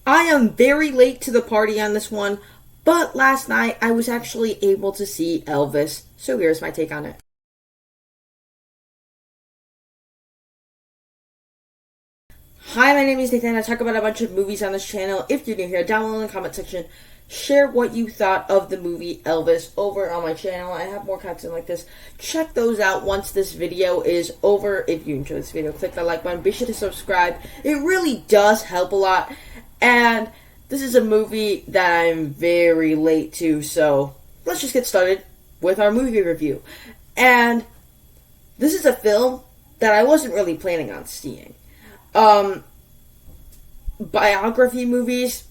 I am very late to the party on this one, but last night I was actually able to see Elvis, so here's my take on it. Hi, my name is Nathan. I talk about a bunch of movies on this channel. If you're new here, down below in the comment section, share what you thought of the movie Elvis over on my channel. I have more content like this. Check those out once this video is over. If you enjoyed this video, click that like button. Be sure to subscribe. It really does help a lot. And this is a movie that I'm very late to, so let's just get started with our movie review. And this is a film that I wasn't really planning on seeing. Biography movies,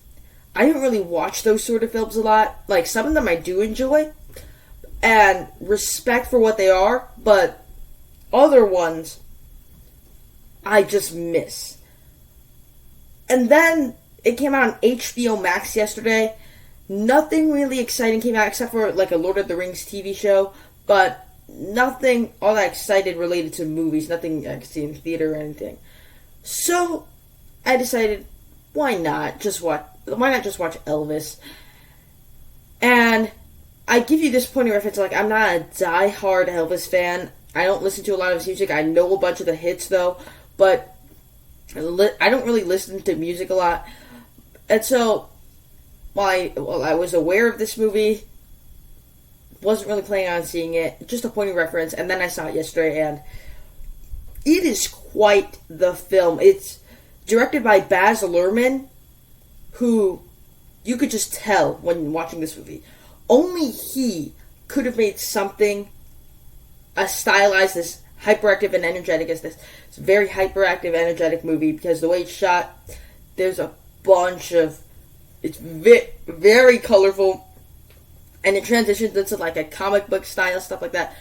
I don't really watch those sort of films a lot. Like, some of them I do enjoy and respect for what they are, but other ones I just miss. And then it came out on HBO Max yesterday. Nothing really exciting came out except for like a Lord of the Rings TV show, but nothing all that excited related to movies, nothing I could see in theater or anything. So I decided, why not just watch Elvis? And I give you this point of reference, like, I'm not a die-hard Elvis fan. I don't listen to a lot of his music. I know a bunch of the hits though, but I don't really listen to music a lot. And so while I was aware of this movie, wasn't really planning on seeing it, just a point of reference, and then I saw it yesterday, and it is quite the film. It's directed by Baz Luhrmann, who you could just tell when watching this movie. Only he could have made something as stylized, as hyperactive and energetic as this. It's a very hyperactive, energetic movie because the way it's shot, there's a bunch of... It's very colorful, and it transitions into like a comic book style, stuff like that.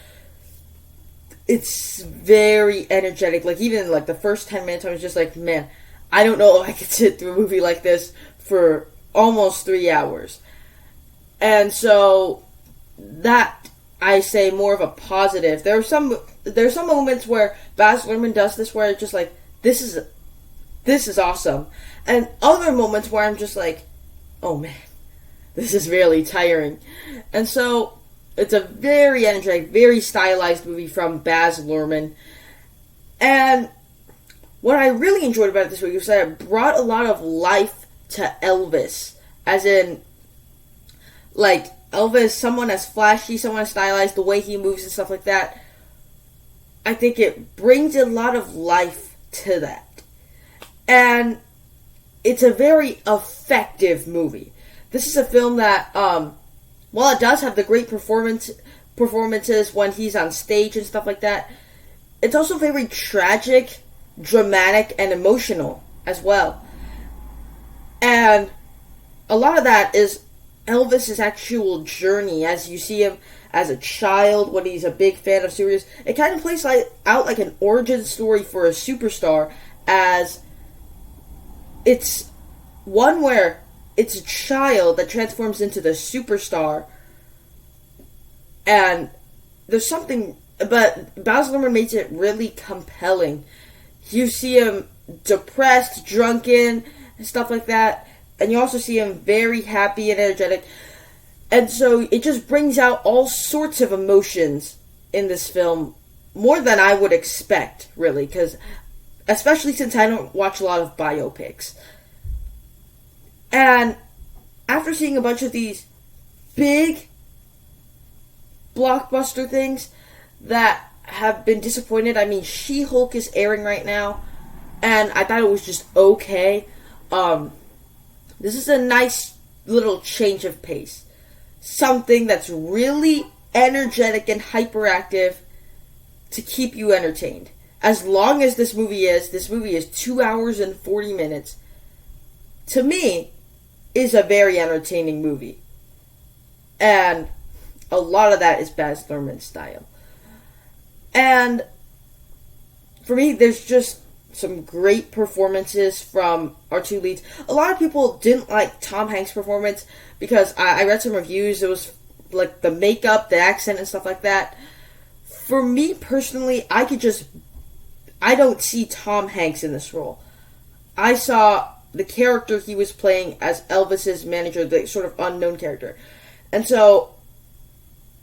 It's very energetic. Like, even like the first 10 minutes, I was just like, man, I don't know if I could sit through a movie like this for almost 3 hours. And so that, I say, more of a positive. There's some moments where Baz Luhrmann does this where it's just like, this is awesome. And other moments where I'm just like, oh man, this is really tiring. And so it's a very energetic, very stylized movie from Baz Luhrmann. And what I really enjoyed about this movie was that it brought a lot of life to Elvis. As in, like, Elvis, someone as flashy, someone as stylized, the way he moves and stuff like that. I think it brings a lot of life to that. And it's a very effective movie. This is a film that, while it does have the great performances when he's on stage and stuff like that, it's also very tragic, dramatic, and emotional as well. And a lot of that is Elvis's actual journey, as you see him as a child, when he's a big fan of superheroes. It kind of plays out like an origin story for a superstar, as it's one where it's a child that transforms into the superstar. And there's something, but Baz Luhrmann makes it really compelling. You see him depressed, drunken, and stuff like that. And you also see him very happy and energetic. And so it just brings out all sorts of emotions in this film, more than I would expect, really, because especially since I don't watch a lot of biopics. And after seeing a bunch of these big blockbuster things that have been disappointed, I mean, She-Hulk is airing right now, and I thought it was just okay. This is a nice little change of pace. Something that's really energetic and hyperactive to keep you entertained. As long as this movie is 2 hours and 40 minutes. To me, is a very entertaining movie. And a lot of that is Baz Luhrmann's style. And for me, there's just some great performances from our two leads. A lot of people didn't like Tom Hanks' performance because I read some reviews. It was like the makeup, the accent, and stuff like that. For me personally, I don't see Tom Hanks in this role. I saw the character he was playing as Elvis's manager, the sort of unknown character. And so,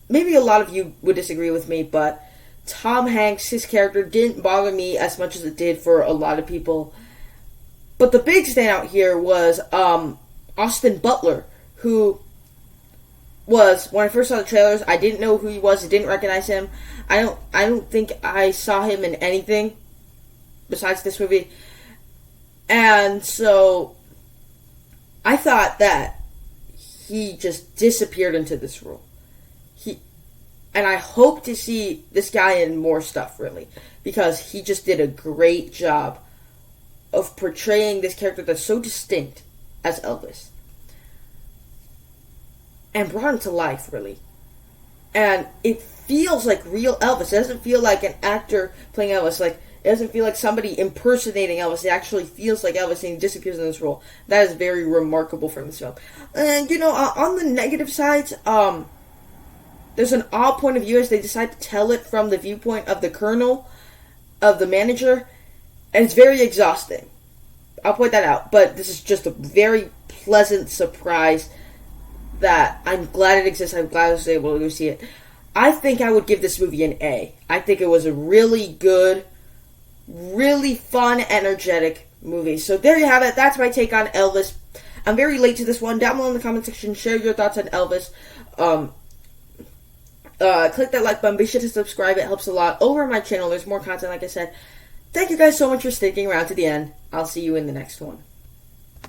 maybe a lot of you would disagree with me, but Tom Hanks, his character, didn't bother me as much as it did for a lot of people. But the big standout here was Austin Butler, who was, when I first saw the trailers, I didn't know who he was, I didn't recognize him. I don't think I saw him in anything besides this movie. And so I thought that he just disappeared into this role. And I hope to see this guy in more stuff, really, because he just did a great job of portraying this character that's so distinct as Elvis. And brought him to life, really. And it feels like real Elvis. It doesn't feel like an actor playing Elvis. Like, it doesn't feel like somebody impersonating Elvis. It actually feels like Elvis, and he disappears in this role. That is very remarkable from this film. And, on the negative sides, there's an odd point of view as they decide to tell it from the viewpoint of the colonel, of the manager, and it's very exhausting. I'll point that out. But this is just a very pleasant surprise that I'm glad it exists. I'm glad I was able to go see it. I think I would give this movie an A. I think it was a really good, really fun, energetic movie. So there you have it. That's my take on Elvis. I'm very late to this one. Down below in the comment section, share your thoughts on Elvis. Click that like button. Be sure to subscribe. It helps a lot. Over on my channel, there's more content, like I said. Thank you guys so much for sticking around to the end. I'll see you in the next one.